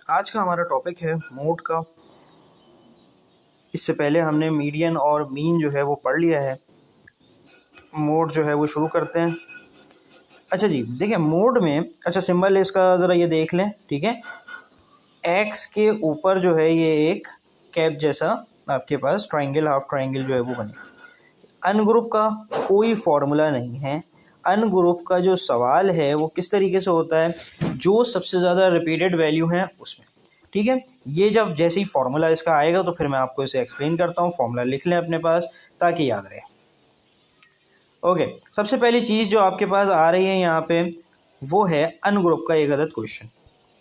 आज का हमारा टॉपिक है मोड का। इससे पहले हमने मीडियन और मीन जो है वो पढ़ लिया है। मोड जो है वो शुरू करते हैं। अच्छा जी, देखिए मोड में अच्छा सिंबल इसका ज़रा ये देख लें, ठीक है। एक्स के ऊपर जो है ये एक कैप जैसा आपके पास ट्रायंगल, हाफ ट्रायंगल जो है वो बने। अनग्रुप का कोई फॉर्मूला नहीं है। अनग्रुप का जो सवाल है वो किस तरीके से होता है, जो सबसे ज़्यादा रिपीटेड वैल्यू हैं उसमें, ठीक है। ये जब जैसे ही फॉर्मूला इसका आएगा तो फिर मैं आपको इसे एक्सप्लेन करता हूँ। फॉर्मूला लिख लें अपने पास ताकि याद रहे। ओके, सबसे पहली चीज़ जो आपके पास आ रही है यहाँ पे वो है अनग्रुप का एक अदद क्वेश्चन,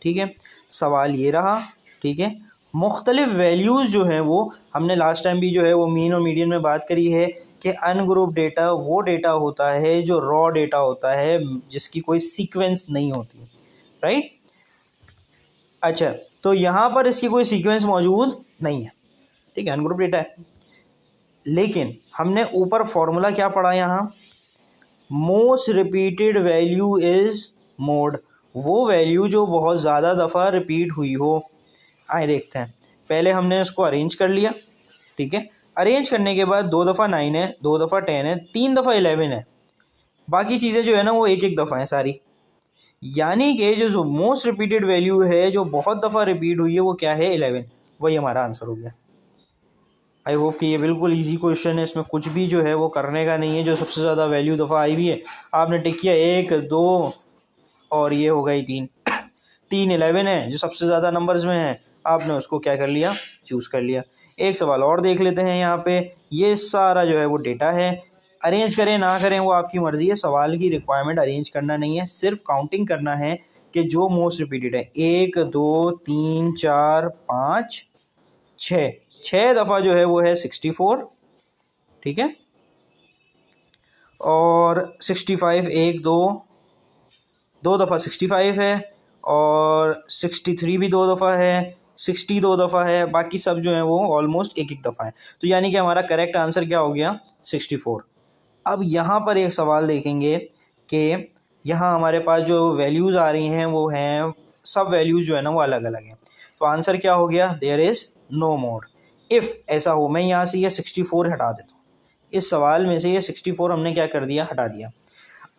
ठीक है। सवाल ये रहा, ठीक है। मुख्तलिफ वैल्यूज़ जो हैं वो हमने लास्ट टाइम भी जो है वो मीन और मीडियन में बात करी है कि अनग्रुप डेटा वो डेटा होता है जो रॉ डेटा होता है, जिसकी कोई सीक्वेंस नहीं होती, राइट। अच्छा, तो यहाँ पर इसकी कोई सीक्वेंस मौजूद नहीं है, ठीक है, अनग्रुप डेटा है। लेकिन हमने ऊपर फॉर्मूला क्या पढ़ा यहाँ, most repeated value is mode, वो वैल्यू जो बहुत ज़्यादा दफ़ा रिपीट हुई हो। आए देखते हैं, पहले हमने इसको अरेंज कर लिया, ठीक है। अरेंज करने के बाद 2 दफ़ा 9 है, 2 दफ़ा 10 है, 3 दफ़ा 11 है, बाकी चीज़ें जो है ना वो एक एक दफ़ा है सारी। यानी कि जो मोस्ट रिपीटेड वैल्यू है, जो बहुत दफ़ा रिपीट हुई है, वो क्या है, 11। वही हमारा आंसर हो गया। आई होप कि ये बिल्कुल इजी क्वेश्चन है, इसमें कुछ भी जो है वो करने का नहीं है। जो सबसे ज़्यादा वैल्यू दफ़ा आई हुई है आपने टिक किया, 1 2 और ये हो गई 3। 3 11 है, जो सबसे ज़्यादा नंबर्स में है, आपने उसको क्या कर लिया, चूज़ कर लिया। एक सवाल और देख लेते हैं यहाँ पे। ये सारा जो है वो डेटा है, अरेंज करें ना करें वो आपकी मर्ज़ी है। सवाल की रिक्वायरमेंट अरेंज करना नहीं है, सिर्फ काउंटिंग करना है कि जो मोस्ट रिपीटेड है 1 2 3 4 5 6, 6 दफ़ा जो है वो है 64, ठीक है। और 65 1 2 2 दफ़ा 65 है, और 63 भी 2 दफ़ा है, 60 2 दफ़ा है, बाकी सब जो है वो ऑलमोस्ट एक एक दफ़ा है। तो यानी कि हमारा करेक्ट आंसर क्या हो गया, 64। अब यहाँ पर एक सवाल देखेंगे कि यहाँ हमारे पास जो वैल्यूज़ आ रही हैं वो हैं, सब वैल्यूज़ जो है ना वो अलग अलग हैं। तो आंसर क्या हो गया, there is no mode. If ऐसा हो, मैं यहाँ से ये 64 हटा देता हूँ, इस सवाल में से ये 64 हमने क्या कर दिया, हटा दिया।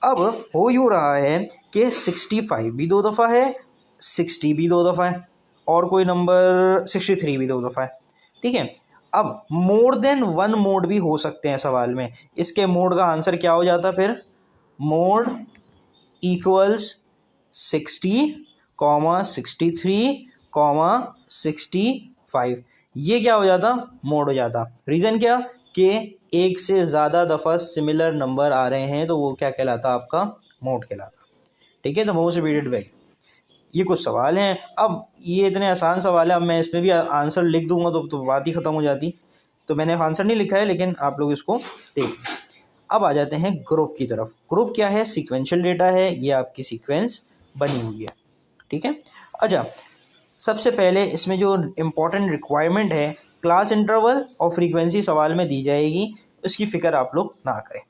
अब हो यूँ रहा है कि 65 भी 2 दफ़ा है, 60 भी 2 दफ़ा है, और कोई नंबर 63 भी 2 दफ़ा है, ठीक है। अब मोर देन वन मोड भी हो सकते हैं सवाल में। इसके मोड का आंसर क्या हो जाता फिर, मोड इक्वल्स 60, 63, 65। ये क्या हो जाता, मोड हो जाता। रीज़न क्या कि एक से ज़्यादा दफ़ा सिमिलर नंबर आ रहे हैं, तो वो क्या कहलाता, आपका मोड कहलाता, ठीक है। The most repeated value. ये कुछ सवाल हैं। अब ये इतने आसान सवाल है, अब मैं इसमें भी आंसर लिख दूंगा तो बात ही ख़त्म हो जाती। तो मैंने आंसर नहीं लिखा है, लेकिन आप लोग इसको देख लें। अब आ जाते हैं ग्रुप की तरफ। ग्रुप क्या है, सीक्वेंशियल डेटा है, ये आपकी सीक्वेंस बनी हुई है, ठीक है। अच्छा, सबसे पहले इसमें जो इम्पोर्टेंट रिक्वायरमेंट है, क्लास इंटरवल और फ्रीक्वेंसी सवाल में दी जाएगी, उसकी फ़िक्र आप लोग ना करें,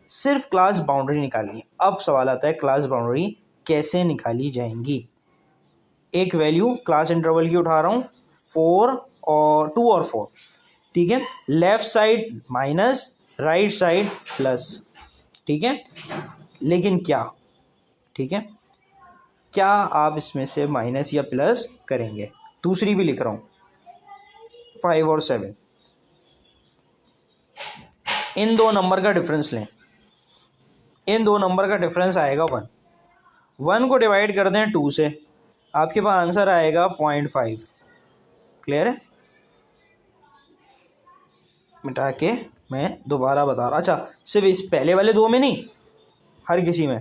सिर्फ क्लास बाउंड्री निकालनी है। अब सवाल आता है क्लास बाउंड्री कैसे निकाली जाएंगी। एक वैल्यू क्लास इंटरवल की उठा रहा हूँ, 4 और 2 और 4, ठीक है। Left side minus, right side plus, ठीक है। लेकिन क्या, ठीक है, क्या आप इसमें से माइनस या प्लस करेंगे। दूसरी भी लिख रहा हूँ, 5 और 7, इन दो नंबर का डिफरेंस लें। इन दो नंबर का डिफरेंस आएगा 1। 1 को डिवाइड कर दें 2 से, आपके पास आंसर आएगा 0.5। क्लियर है, मिटा के मैं दोबारा बता रहा। अच्छा, सिर्फ इस पहले वाले दो में नहीं, हर किसी में।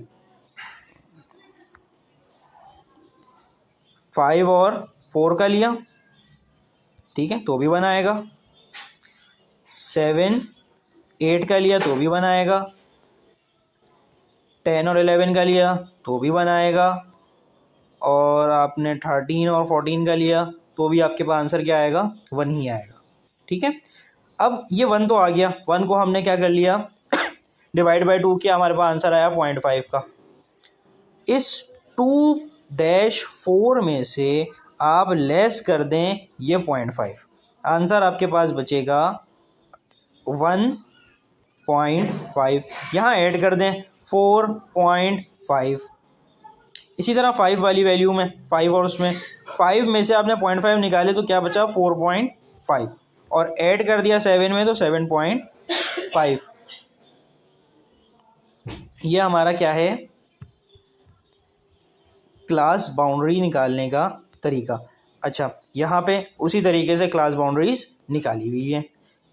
5 और 4 का लिया, ठीक है, तो भी बनाएगा। 7 8 का लिया तो भी बनाएगा। 10 और 11 का लिया तो भी बनाएगा। और आपने 13 और 14 का लिया तो भी आपके पास आंसर क्या आएगा, 1 ही आएगा, ठीक है। अब ये 1 तो आ गया, 1 को हमने क्या कर लिया, डिवाइड बाई 2 किया, हमारे पास आंसर आया 0.5 का। इस 2-4 में से आप लेस कर दें ये 0.5, आंसर आपके पास बचेगा 1.5। यहाँ ऐड कर दें 4.5। इसी तरह 5 वाली वैल्यू में 5 और उसमें 5 में से आपने 0.5 निकाले तो क्या बचा 4.5, और ऐड कर दिया 7 में तो 7.5। ये हमारा क्या है, क्लास बाउंड्री निकालने का तरीका। अच्छा, यहाँ पे उसी तरीके से क्लास बाउंड्रीज निकाली हुई है।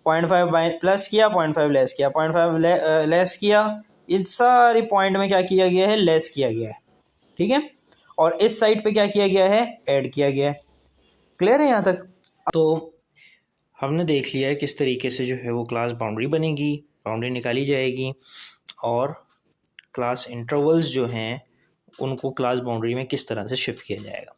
0.5 प्लस किया, 0.5 लेस किया, 0.5 लेस किया, इन सारी पॉइंट में क्या किया गया है, लेस किया गया है। ठीक है, और इस साइड पे क्या किया गया है, ऐड किया गया है। क्लियर है यहाँ तक? तो हमने देख लिया है किस तरीके से जो है वो क्लास बाउंड्री बनेगी, बाउंड्री निकाली जाएगी, और क्लास इंटरवल्स जो हैं उनको क्लास बाउंड्री में किस तरह से शिफ्ट किया जाएगा।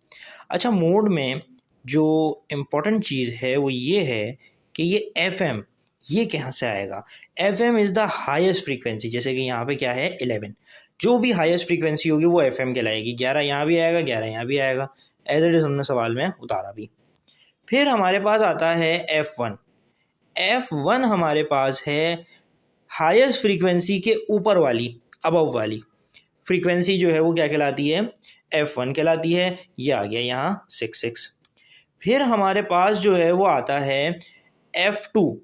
अच्छा, मोड में जो इम्पोर्टेंट चीज़ है वो ये है कि ये FM ये कहाँ से आएगा। FM is the highest frequency, जैसे कि यहाँ पे क्या है 11, जो भी हाईएस्ट फ्रीक्वेंसी होगी वो FM कहलाएगी। 11 यहाँ भी आएगा, 11 यहाँ भी आएगा, एज इट इज़ हमने सवाल में उतारा भी। फिर हमारे पास आता है F1। F1 हमारे पास है हाईएस्ट फ्रीक्वेंसी के ऊपर वाली, अबव वाली फ्रीक्वेंसी जो है वो क्या कहलाती है, F1 कहलाती है। ये आ गया यहाँ 66। फिर हमारे पास जो है वो आता है F2।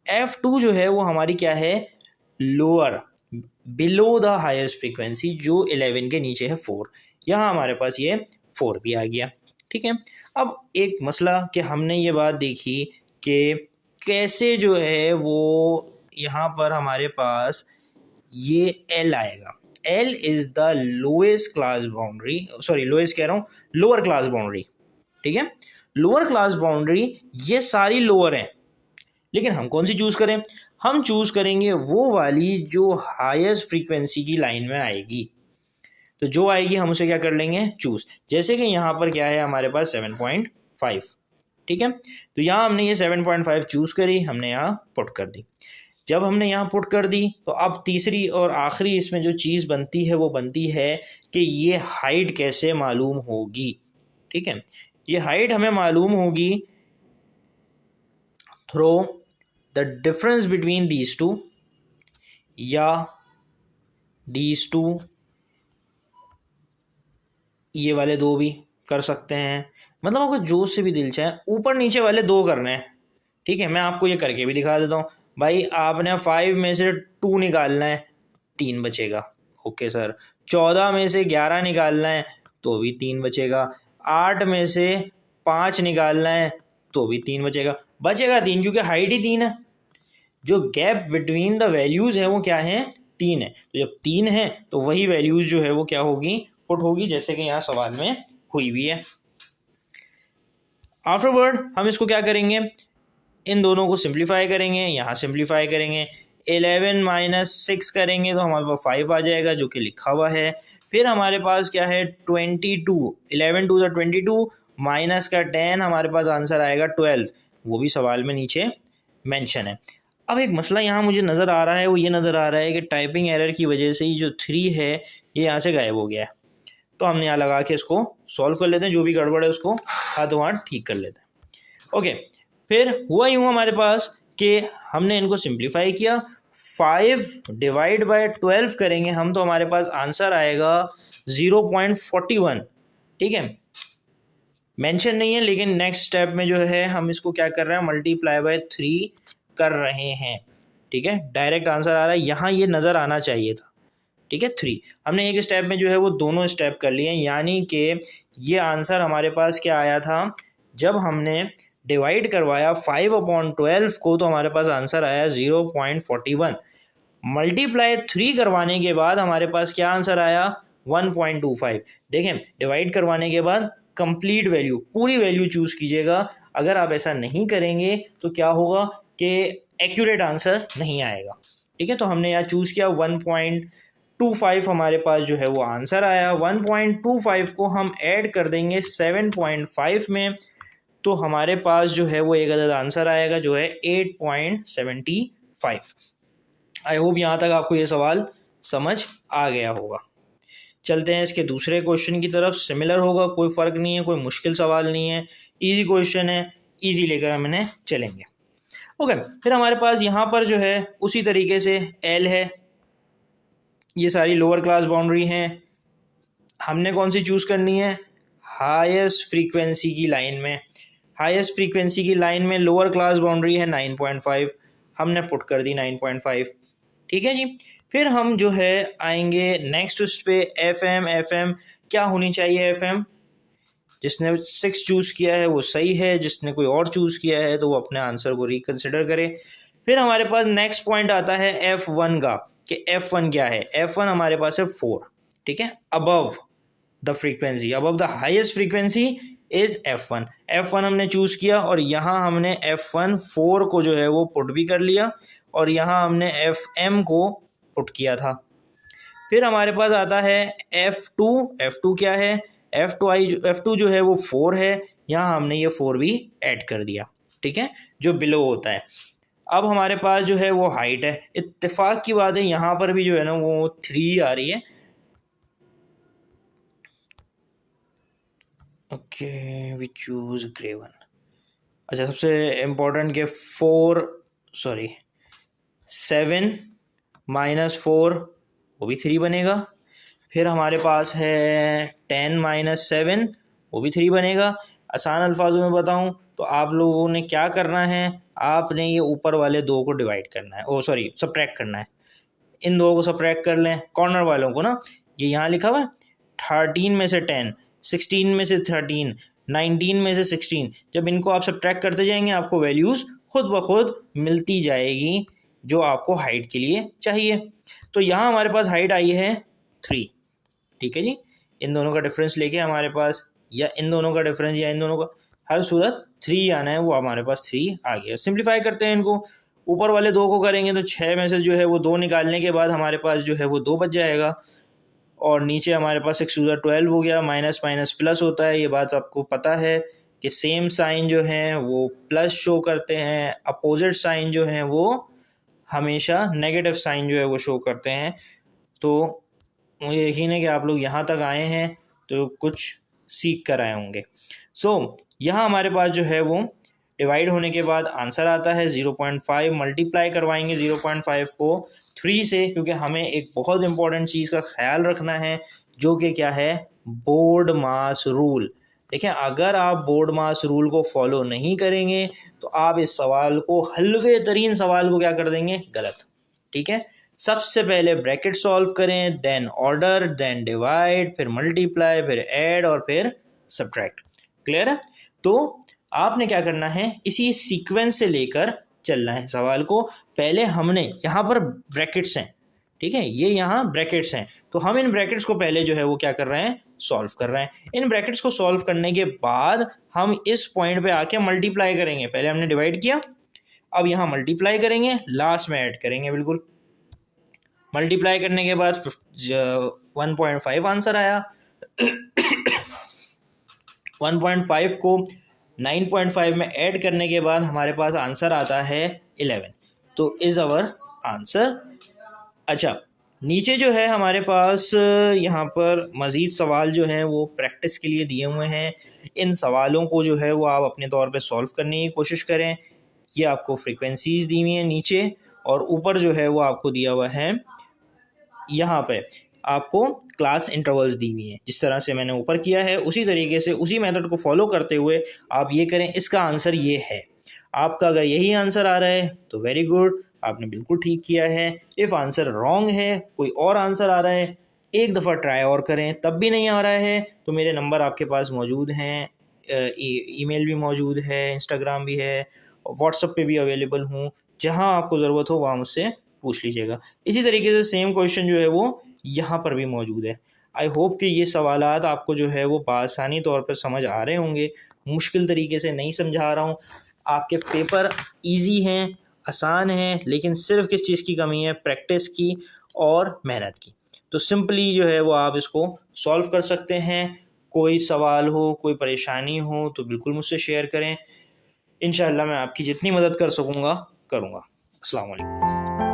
F2 जो है वो हमारी क्या है, lower, below the highest frequency, जो 11 के नीचे है 4। यहाँ हमारे पास ये 4 भी आ गया। ठीक है, अब एक मसला कि हमने ये बात देखी कि कैसे जो है वो यहाँ पर हमारे पास ये L आएगा। L is the lowest class boundary, sorry lowest कह रहा हूँ, लोअर क्लास बाउंड्री। ठीक है, लोअर क्लास बाउंड्री, ये सारी लोअर हैं, लेकिन हम कौन सी चूज़ करें, हम चूज़ करेंगे वो वाली जो हाईएस्ट फ्रीक्वेंसी की लाइन में आएगी। तो जो आएगी हम उसे क्या कर लेंगे, चूज़। जैसे कि यहाँ पर क्या है हमारे पास 7.5। ठीक है, तो यहाँ हमने ये 7.5 चूज़ करी, हमने यहाँ पुट कर दी। जब हमने यहाँ पुट कर दी तो अब तीसरी और आखिरी इसमें जो चीज़ बनती है वो बनती है कि ये हाइट कैसे मालूम होगी। ठीक है, ये हाइट हमें मालूम होगी through the difference between these two, या दीज टू, ये वाले दो भी कर सकते हैं, मतलब आपको जो से भी दिल चाहे, ऊपर नीचे वाले दो करने हैं। ठीक है, मैं आपको ये करके भी दिखा देता हूँ। भाई आपने 5 में से 2 निकालना है, 3 बचेगा। ओके सर, 14 में से 11 निकालना है तो भी 3 बचेगा। 8 में से 5 निकालना है तो भी 3 बचेगा। बचेगा 3 क्योंकि हाइट ही 3 है। जो गैप बिटवीन द वैल्यूज़ है वो क्या है, 3 है। तो जब 3 है तो वही वैल्यूज़ जो है वो क्या होगी, पुट होगी, जैसे कि यहाँ सवाल में हुई भी है। आफ्टरवर्ड हम इसको क्या करेंगे, इन दोनों को सिंप्लीफाई करेंगे, यहाँ सिंप्लीफाई करेंगे, 11 - 6 करेंगे तो हमारे पास 5 आ जाएगा, जो कि लिखा हुआ है। फिर हमारे पास क्या है 22, 11 2 22, माइनस का 10, हमारे पास आंसर आएगा 12, वो भी सवाल में नीचे मेंशन है। अब एक मसला यहाँ मुझे नज़र आ रहा है, वो ये नज़र आ रहा है कि टाइपिंग एरर की वजह से ये जो 3 है ये यहाँ से गायब हो गया है। तो हमने यहाँ लगा के इसको सॉल्व कर लेते हैं, जो भी गड़बड़ है उसको हाथों हाथ ठीक कर लेते हैं। ओके, फिर हुआ यूँ हमारे पास कि हमने इनको सिंप्लीफाई किया, 5 डिवाइड बाय 12 करेंगे हम तो हमारे पास आंसर आएगा 0.41। ठीक है, मेंशन नहीं है, लेकिन नेक्स्ट स्टेप में जो है हम इसको क्या कर रहे हैं, मल्टीप्लाई बाय 3 कर रहे हैं। ठीक है, डायरेक्ट आंसर आ रहा है, यहाँ ये नज़र आना चाहिए था। ठीक है, 3 हमने एक स्टेप में जो है वो दोनों स्टेप कर लिए, यानी कि ये आंसर हमारे पास क्या आया था, जब हमने डिवाइड करवाया 5/12 को तो हमारे पास आंसर आया 0.41। मल्टीप्लाई 3 करवाने के बाद हमारे पास क्या आंसर आया 1.25। देखें, डिवाइड करवाने के बाद कंप्लीट वैल्यू, पूरी वैल्यू चूज़ कीजिएगा। अगर आप ऐसा नहीं करेंगे तो क्या होगा कि एक्यूरेट आंसर नहीं आएगा। ठीक है, तो हमने यहाँ चूज़ किया 1.25, हमारे पास जो है वो आंसर आया। 1.25 को हम ऐड कर देंगे 7.5 में तो हमारे पास जो है वो एक अदद आंसर आएगा जो है 8.75। आई होप यहाँ तक आपको ये सवाल समझ आ गया होगा। चलते हैं इसके दूसरे क्वेश्चन की तरफ। सिमिलर होगा, कोई फ़र्क नहीं है, कोई मुश्किल सवाल नहीं है, इजी क्वेश्चन है, इजी लेकर हम इन्हें चलेंगे। ओके, फिर हमारे पास यहाँ पर जो है उसी तरीके से एल है, ये सारी लोअर क्लास बाउंड्री हैं। हमने कौन सी चूज़ करनी है? हाईएस्ट फ्रीक्वेंसी की लाइन में, हाईएस्ट फ्रीक्वेंसी की लाइन में लोअर क्लास बाउंड्री है 9.5, हमने पुट कर दी 9.5। ठीक है जी। फिर हम जो है आएंगे नेक्स्ट उस पे एफ एम क्या होनी चाहिए? एफ जिसने 6 चूज़ किया है वो सही है, जिसने कोई और चूज़ किया है तो वो अपने आंसर को रिकन्सिडर करे। फिर हमारे पास नेक्स्ट पॉइंट आता है F1 का, कि F1 क्या है? F1 हमारे पास है 4, ठीक है, above the frequency, above the highest frequency is F1। F1 हमने चूज़ किया और यहाँ हमने F1 4 को जो है वो पुट भी कर लिया और यहाँ हमने FM को पुट किया था। फिर हमारे पास आता है F2। F2 क्या है? F2 जो है वो 4 है, यहाँ हमने ये 4 भी ऐड कर दिया, ठीक है, जो बिलो होता है। अब हमारे पास जो है वो हाइट है। इत्तेफाक की बात है यहाँ पर भी जो है ना वो 3 आ रही है। Okay, we choose grey one. अच्छा, सबसे इम्पोर्टेंट के 7 - 4 वो भी 3 बनेगा। फिर हमारे पास है 10 - 7 वो भी 3 बनेगा। आसान अल्फाजों में बताऊं तो आप लोगों ने क्या करना है, आपने ये ऊपर वाले 2 को डिवाइड करना है, सब्ट्रैक्ट करना है। इन 2 को सब्ट्रैक्ट कर लें, कॉर्नर वालों को ना, ये यहाँ लिखा हुआ है 13 में से 10, 16 में से 13, 19 में से 16। जब इनको आप सब्ट्रैक्ट करते जाएंगे आपको वैल्यूज़ खुद ब खुद मिलती जाएगी जो आपको हाइट के लिए चाहिए। तो यहाँ हमारे पास हाइट आई है 3, ठीक है जी। इन दोनों का डिफरेंस लेके हमारे पास, या इन दोनों का डिफरेंस या इन दोनों का, हर सूरत 3 आना है, वो हमारे पास 3 आ गया। सिंप्लीफाई करते हैं इनको, ऊपर वाले 2 को करेंगे तो 6 में से जो है वो 2 निकालने के बाद हमारे पास जो है वो 2 बच जाएगा और नीचे हमारे पास 6×12 हो गया। माइनस माइनस प्लस होता है, ये बात आपको पता है कि सेम साइन जो हैं वो प्लस शो करते हैं, अपोजिट साइन जो हैं वो हमेशा नेगेटिव साइन जो है वो शो करते हैं। तो मुझे यकीन है कि आप लोग यहाँ तक आए हैं तो कुछ सीख कर आए होंगे। यहाँ हमारे पास जो है वो डिवाइड होने के बाद आंसर आता है 0.5। मल्टीप्लाई करवाएंगे 0.5 को 3 से, क्योंकि हमें एक बहुत इंपॉर्टेंट चीज़ का ख्याल रखना है जो कि क्या है? बोर्ड मास रूल। देखें, अगर आप बोर्ड मास रूल को फॉलो नहीं करेंगे तो आप इस सवाल को, हल्वे तरीन सवाल को क्या कर देंगे? गलत, ठीक है। सबसे पहले ब्रैकेट सॉल्व करें, देन ऑर्डर, देन डिवाइड, फिर मल्टीप्लाई, फिर ऐड और फिर सब्ट्रैक्ट। क्लियर है? तो आपने क्या करना है, इसी सीक्वेंस से लेकर चलना है सवाल को। पहले हमने यहाँ पर ब्रैकेट्स हैं, ठीक है, ये यहाँ ब्रैकेट्स हैं, तो हम इन ब्रैकेट्स को पहले जो है वो क्या कर रहे हैं? सॉल्व कर रहे हैं। इन ब्रैकेट्स को सॉल्व करने के बाद हम इस पॉइंट पे आके मल्टीप्लाई करेंगे। पहले हमने डिवाइड किया, अब यहाँ मल्टीप्लाई करेंगे, लास्ट में ऐड करेंगे। बिल्कुल, मल्टीप्लाई करने के बाद 1.5 आंसर आया। 1.5 को 9.5 में ऐड करने के बाद हमारे पास आंसर आता है 11। तो इज़ आवर आंसर। अच्छा, नीचे जो है हमारे पास यहाँ पर मज़ीद सवाल जो हैं वो प्रैक्टिस के लिए दिए हुए हैं। इन सवालों को जो है वो आप अपने तौर पे सॉल्व करने की कोशिश करें। ये आपको फ्रीक्वेंसीज दी हुई हैं नीचे, और ऊपर जो है वो आपको दिया हुआ है, यहाँ पे आपको क्लास इंटरवल्स दी हुई हैं। जिस तरह से मैंने ऊपर किया है उसी तरीके से, उसी मेथड को फॉलो करते हुए आप ये करें। इसका आंसर ये है। आपका अगर यही आंसर आ रहा है तो वेरी गुड, आपने बिल्कुल ठीक किया है। इफ़ आंसर रॉन्ग है, कोई और आंसर आ रहा है, एक दफ़ा ट्राई और करें, तब भी नहीं आ रहा है तो मेरे नंबर आपके पास मौजूद हैं, ईमेल भी मौजूद है, इंस्टाग्राम भी है, व्हाट्सएप पे भी अवेलेबल हूँ। जहाँ आपको ज़रूरत हो वहाँ मुझसे पूछ लीजिएगा। इसी तरीके से सेम क्वेश्चन जो है वो यहाँ पर भी मौजूद है। आई होप कि ये सवालात आपको जो है वो बआसानी तौर पर समझ आ रहे होंगे। मुश्किल तरीके से नहीं समझा रहा हूँ। आपके पेपर इजी हैं, आसान हैं, लेकिन सिर्फ किस चीज़ की कमी है? प्रैक्टिस की और मेहनत की। तो सिंपली जो है वो आप इसको सॉल्व कर सकते हैं। कोई सवाल हो, कोई परेशानी हो तो बिल्कुल मुझसे शेयर करें। इंशाअल्लाह मैं आपकी जितनी मदद कर सकूँगा करूँगा। अस्सलाम वालेकुम।